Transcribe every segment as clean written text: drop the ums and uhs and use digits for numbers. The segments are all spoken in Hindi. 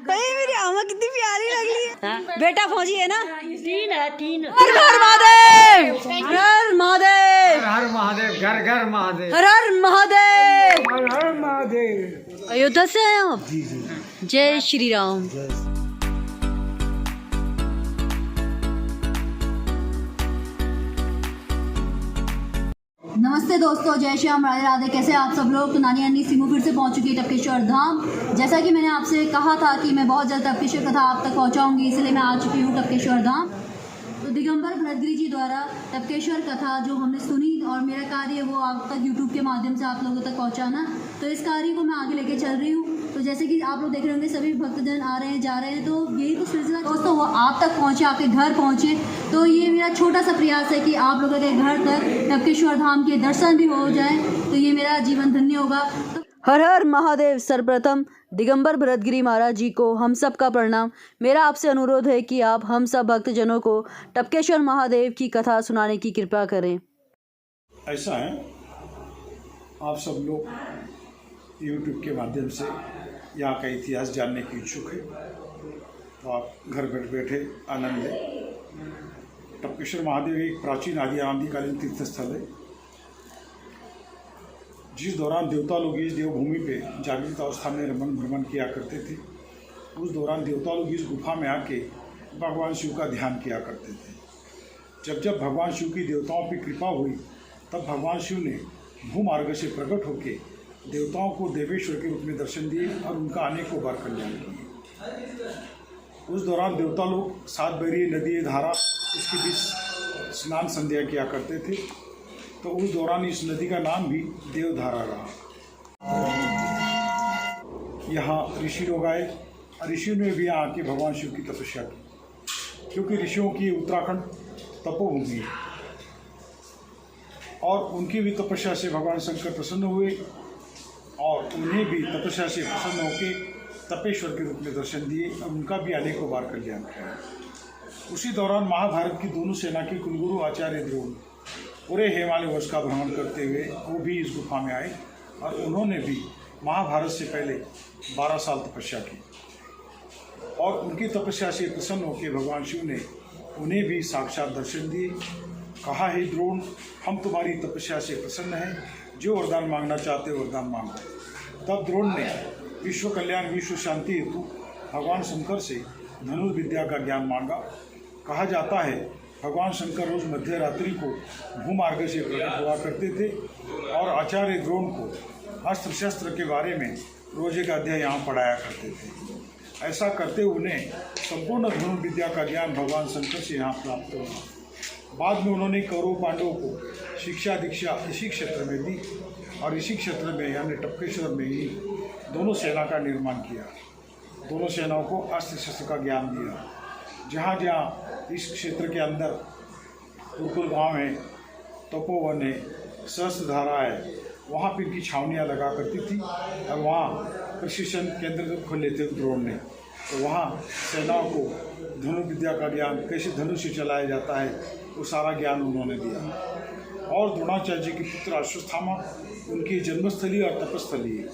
मेरी आमा कितनी प्यारी लग रही है। बेटा फौजी है ना? तीन हर हर महादेव, हर हर महादेव, हर महादेव, घर घर महादेव, हर हर महादेव, हर हर महादेव। अयोध्या से आए आप? जी जी। जय श्री राम। नमस्ते दोस्तों, जय श्याम, राधे राधे। कैसे आप सब लोग? तो नानी अन्नी सिमू फिर से पहुंच चुकी है टपकेश्वर धाम। जैसा कि मैंने आपसे कहा था कि मैं बहुत जल्द टपकेश्वर कथा आप तक पहुंचाऊंगी, इसलिए मैं आ चुकी हूं टपकेश्वर धाम। तो दिगंबर भरतगिरी जी द्वारा टपकेश्वर कथा जो हमने सुनी, और मेरा कार्य है वो आप तक यूट्यूब के माध्यम से आप लोगों तक पहुँचाना। तो इस कार्य को मैं आगे लेके चल रही हूँ। तो जैसे कि आप लोग देख रहे होंगे सभी भक्तजन आ रहे हैं, जा रहे हैं, तो यही तो सिलसिला दोस्तों वो आप तक पहुँचे, आपके घर पहुँचे। तो ये मेरा छोटा सा प्रयास है कि आप लोगों के घर तक टपकेश्वर धाम के दर्शन भी हो जाए, तो ये मेरा जीवन धन्य होगा। तो हर हर महादेव। सर्वप्रथम दिगंबर भरतगिरी महाराज जी को हम सब का प्रणाम। मेरा आपसे अनुरोध है कि आप हम सब भक्तजनों को टपकेश्वर महादेव की कथा सुनाने की कृपा करें। ऐसा है, आप सब लोग यूट्यूब के माध्यम से यहाँ का इतिहास जानने की इच्छुक है, तो आप घर बैठ बैठे आनंद लें। टपकेश्वर महादेव एक प्राचीन आदिकालीन तीर्थ स्थल है। जिस दौरान देवता लोग इस देवभूमि पे जागृत अवस्था में रमण भ्रमण किया करते थे, उस दौरान देवता लोग इस गुफा में आके भगवान शिव का ध्यान किया करते थे। जब भगवान शिव की देवताओं पर कृपा हुई, तब भगवान शिव ने भूमार्ग से प्रकट होकर देवताओं को देवेश्वर के रूप में दर्शन दिए और उनका अनेकों बार कल्याण किए। उस दौरान देवता लोग 7 बैरी नदी धारा इसके बीच स्नान संध्या किया करते थे, तो उस दौरान इस नदी का नाम भी देवधारा रहा। यहाँ ऋषि लोग आए, ऋषियों ने भी यहाँ आके भगवान शिव की तपस्या की, क्योंकि ऋषियों की उत्तराखंड तपोभूमि है, और उनकी भी तपस्या से भगवान शंकर प्रसन्न हुए और उन्हें भी तपस्या से प्रसन्न होकर तपेश्वर के रूप में दर्शन दिए और उनका भी अनेकों बार कल्याण किया। उसी दौरान महाभारत की दोनों सेना के कुलगुरु आचार्य द्रोण पूरे हिमालय वर्ष का भ्रमण करते हुए वो भी इस गुफा में आए, और उन्होंने भी महाभारत से पहले 12 साल तपस्या की, और उनकी तपस्या से प्रसन्न होकर भगवान शिव ने उन्हें भी साक्षात दर्शन दिए। कहा, हे द्रोण, हम तुम्हारी तपस्या से प्रसन्न हैं, जो वरदान मांगना चाहते हो वरदान मांगो। तब द्रोण ने विश्व कल्याण विश्व शांति हेतु भगवान शंकर से धनुर्विद्या का ज्ञान मांगा। कहा जाता है भगवान शंकर रोज मध्य रात्रि को भूमार्ग से प्रकट हुआ करते थे, और आचार्य द्रोण को अस्त्र शस्त्र के बारे में रोज एक अध्याय यहाँ पढ़ाया करते थे। ऐसा करते उन्हें संपूर्ण धनुर्विद्या का ज्ञान भगवान शंकर से यहाँ प्राप्त हुआ। बाद में उन्होंने कौरव पांडवों को शिक्षा दीक्षा इसी क्षेत्र में दी, और इसी क्षेत्र में यानी टपकेश्वर में ही दोनों सेना का निर्माण किया। दोनों सेनाओं को अस्त्र शस्त्र का ज्ञान दिया। जहाँ जहाँ इस क्षेत्र के अंदर कुरकुल गाँव है, तपोवन है, सहस्त्रधारा है, वहाँ पर इनकी छावनियाँ लगा करती थी, और वहाँ प्रशिक्षण केंद्र खोले थे द्रोण ने। तो वहाँ सेनाओं को धनुर्विद्या का ज्ञान, कैसे धनुष चलाया जाता है, वो सारा ज्ञान उन्होंने दिया। और द्रोणाचार्य जी के पुत्र अश्वत्थामा उनकी जन्मस्थली और तपस्थली है।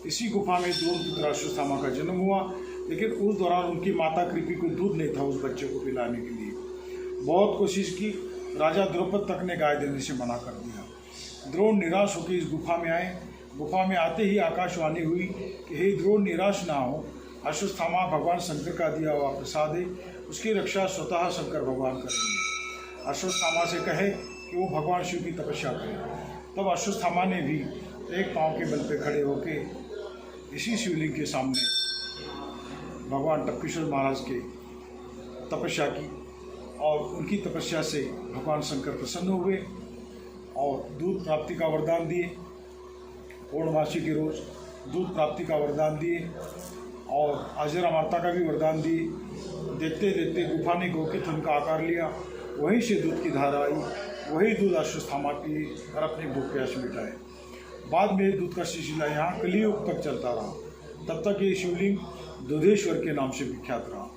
इसी गुफा में द्रोण पुत्र अश्वत्थामा का जन्म हुआ, लेकिन उस दौरान उनकी माता कृपी को दूध नहीं था उस बच्चे को पिलाने के लिए। बहुत कोशिश की, राजा द्रौपद तक ने गाय देने से मना कर दिया। द्रोण निराश होकर इस गुफा में आए। गुफा में आते ही आकाशवाणी हुई कि हे द्रोण, निराश ना हो, अश्वत्थामा भगवान शंकर का दिया हुआ प्रसाद है, उसकी रक्षा स्वतः शंकर भगवान करेंगे। अश्वत्थामा से कहे कि वो भगवान शिव की तपस्या करें। तब अश्वत्थामा ने भी एक पांव के बल पे खड़े होकर इसी शिवलिंग के सामने भगवान टपकेश्वर महाराज के तपस्या की, और उनकी तपस्या से भगवान शंकर प्रसन्न हुए और दूध प्राप्ति का वरदान दिए। पूर्णमासी के रोज दूध प्राप्ति का वरदान दिए, और अजर अमरता का भी वरदान दिए। देखते देखते गुफा ने गौ के थन का आकार लिया, वहीं से दूध की धारा आई, वही दूध अश्वत्थामा पी और अपनी भूख प्यास मिटाए। बाद में दूध का सिलसिला यहाँ कलियुग तक चलता रहा। तब तक ये शिवलिंग दूधेश्वर के नाम से विख्यात रहा।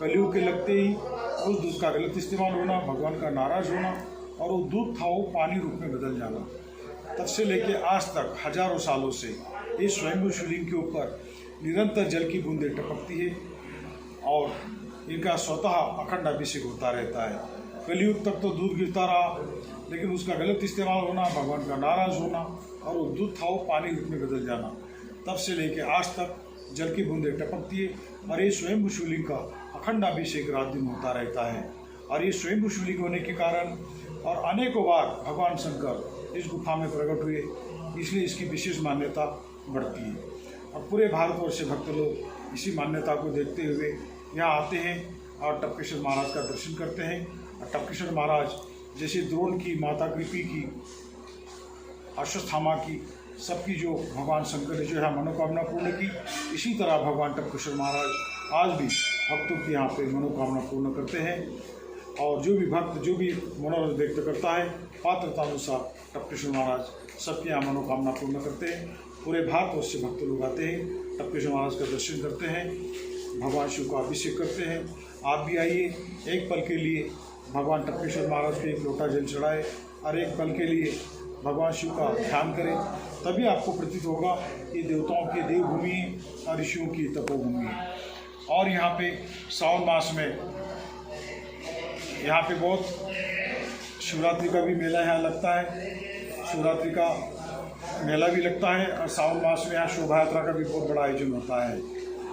कलियुग के लगते ही उस दूध का गलत इस्तेमाल होना, भगवान का नाराज होना, और वो दूध था वो पानी रूप में बदल जाना। तब से लेके आज तक हजारों सालों से इस स्वयंभू शिवलिंग के ऊपर निरंतर जल की बूंदें टपकती है और इनका स्वतः अखंड अभिषेक होता रहता है। कलयुग तक तो दूध गिरता रहा, लेकिन उसका गलत इस्तेमाल होना, भगवान का नाराज होना और वो दूध था वो पानी रूप में बदल जाना, तब से लेके आज तक जल की बूंदें टपकती है और ये स्वयं शिवलिंग का अखंड अभिषेक रात दिन होता रहता है। और ये स्वयं शिवलिंग होने के कारण और अनेकों बार भगवान शंकर इस गुफा में प्रकट हुए, इसलिए इसकी विशेष मान्यता बढ़ती है। और पूरे भारतवर्ष से भक्त लोग इसी मान्यता को देखते हुए यहाँ आते हैं और टपकेश्वर महाराज का दर्शन करते हैं। और टपकेश्वर महाराज जैसे द्रोण की, माता कृपी की, अश्वत्थामा की, सबकी जो भगवान शंकर ने जो है मनोकामना पूर्ण की, इसी तरह भगवान टपकेश्वर महाराज आज भी भक्तों की यहाँ पे मनोकामना पूर्ण करते हैं। और जो भी भक्त जो भी मनोरथ व्यक्त करता है, पात्रतानुसार टपकेश्वर महाराज सबके यहाँ मनोकामना पूर्ण करते हैं। पूरे भारतवर्ष से भक्त लोग आते हैं, टपकेश्वर महाराज का दर्शन करते हैं, भगवान शिव का अभिषेक करते हैं। आप भी आइए, एक पल के लिए भगवान टपकेश्वर महाराज को एक लोटा जल चढ़ाए और एक पल के लिए भगवान शिव का ध्यान करें, तभी आपको प्रतीत होगा कि देवताओं की देवभूमि है और ऋषियों की तपोभूमि है। और यहाँ पे सावन मास में यहाँ पे बहुत शिवरात्रि का भी मेला यहाँ लगता है, शिवरात्रि का मेला भी लगता है और सावन मास में यहाँ शोभा यात्रा का भी बहुत बड़ा आयोजन होता है।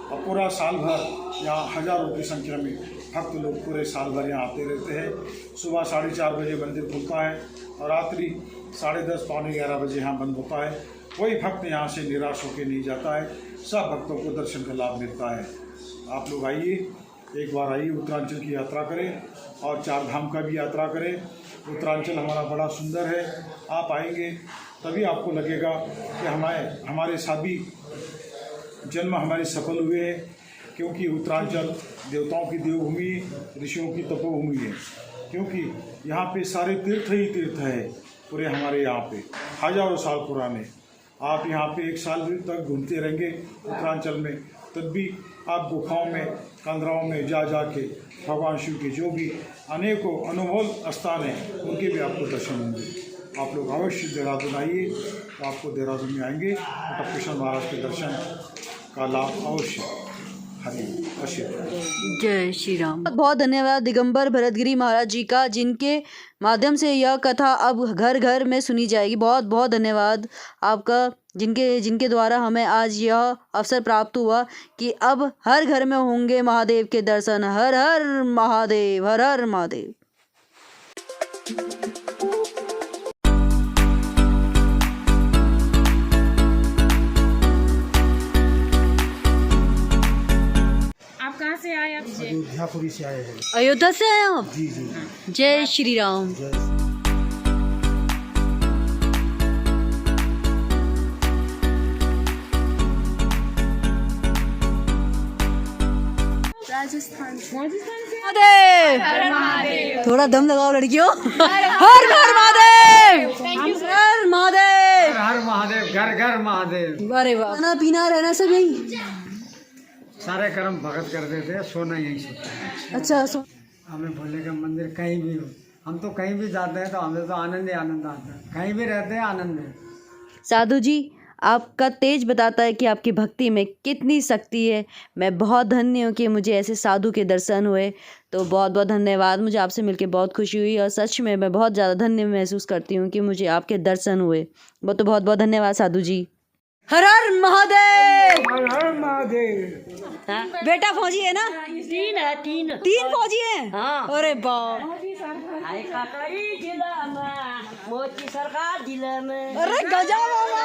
और पूरा साल भर यहाँ हजारों की संख्या में भक्त लोग पूरे साल भर यहाँ आते रहते हैं। सुबह 4:30 बजे मंदिर खुलता है और रात्रि 10:30 पौने 11 बजे यहाँ बंद होता है। कोई भक्त यहाँ से निराश होकर नहीं जाता है, सब भक्तों को दर्शन का लाभ मिलता है। आप लोग आइए, एक बार आइए, उत्तरांचल की यात्रा करें और 4 धाम का भी यात्रा करें। उत्तरांचल हमारा बड़ा सुंदर है, आप आएंगे तभी आपको लगेगा कि हमारे सभी जन्म हमारे सफल हुए हैं, क्योंकि उत्तरांचल देवताओं की देवभूमि, ऋषियों की तपोभूमि है। क्योंकि यहाँ पे सारे तीर्थ ही तीर्थ है पूरे हमारे यहाँ पे, हजारों साल पुराने। आप यहाँ पे 1 साल तक घूमते रहेंगे उत्तरांचल में, तब भी आप गुफाओं में, कंदराओं में जा के भगवान शिव के जो भी अनेकों अनमोल स्थान हैं उनके भी आपको दर्शन होंगे। आप लोग अवश्य देहरादून आइए, तो आपको देहरादून में आएंगे तो टपकेश्वर महाराज के दर्शन का लाभ अवश्य। हरि आशीर्वाद। जय श्री राम। बहुत धन्यवाद दिगंबर भरतगिरी महाराज जी का, जिनके माध्यम से यह कथा अब घर घर में सुनी जाएगी। बहुत बहुत धन्यवाद आपका, जिनके द्वारा हमें आज यह अवसर प्राप्त हुआ कि अब हर घर में होंगे महादेव के दर्शन। हर हर महादेव, हर हर महादेव। अयोध्यापुरी से आए हैं। अयोध्या से आए आप? जी जी। जय श्री राम। राजस्थान से। महादेव, थोड़ा दम लगाओ लड़कियों। हर हर महादेव, हर महादेव, हर महादेव, घर घर महादेव। अरे वाह। खाना पीना रहना सब यही, सारे कर्म भगत कर देते हैं, सोना यही सोचते हैं। अच्छा। हमें भोले का मंदिर कहीं भी हो, हम तो कहीं भी जाते हैं तो हमें तो आनंद ही आनंद आता है, कहीं भी रहते हैं आनंद है। साधु जी, आपका तेज बताता है कि आपकी भक्ति में कितनी शक्ति है। मैं बहुत धन्य हूँ कि मुझे ऐसे साधु के दर्शन हुए, तो बहुत बहुत धन्यवाद। मुझे आपसे मिलकर बहुत खुशी हुई और सच में मैं बहुत ज़्यादा धन्य महसूस करती हूँ कि मुझे आपके दर्शन हुए। बहुत बहुत धन्यवाद साधु जी। हर हर महादेव। हर हर महादेव। बेटा फौजी है ना? 3 है, 3 फौजी है। हाँ। अरे बाप। मोती सरकार जिला में। अरे गजब बाबा।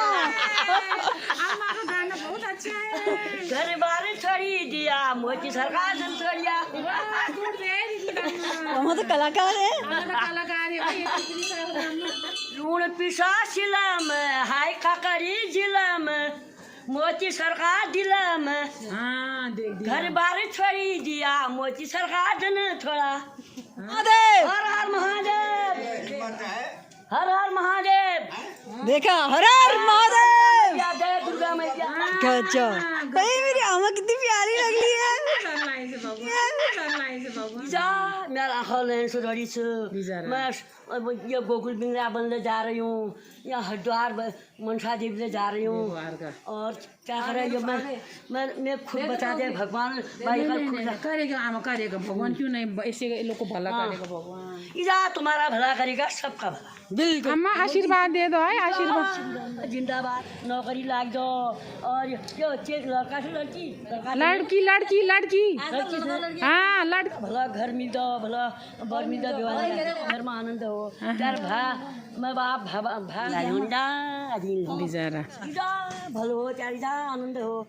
हमारा गाना बहुत अच्छा है। घर बार छोड़ी दिया, मोती सरकार ने छोड़िया। हम तो कलाकार है। लूण पिसा जिला में, हाय काकरी जिला में, मोती सरकार जिला में। घर बार छोड़ी दिया, मोती सरकार ने छोड़ा। महादेव, हर हर महादेव, हर हर महादेव। देखा, हर हर महादेव। जय दुर्गा मैया। गजब। कहीं मेरी आमा कितनी प्यारी लग रही है। जा मेरा आँखों से रड़ी से मैं ये गोकुल वृंदावन ले जा रही हूँ, या हरिद्वार मनसा देवी ले जा रही हूँ। और क्या करें, ये मैं खुद बचा दे भगवान भाई का खुद करेगा, आम करेगा भगवान, क्यों नहीं ऐसे लोग को भला करेगा भगवान। इजा तुम्हारा भला करेगा, सबका भला। बिल्कुल। अम्मा आशीर्वाद दे दो, है आशीर्वाद। जिंदाबाद, नौकरी लाग दो। और जो चेक लड़का से लड़की, लड़की लड़की लड़की हाँ लड़की भला घर मिल दो, भला बर मिल दो, घर में आनंद हो। त्यार भा मैं बाप भा भा बिचारा भलो हो, त्यार आनंद हो।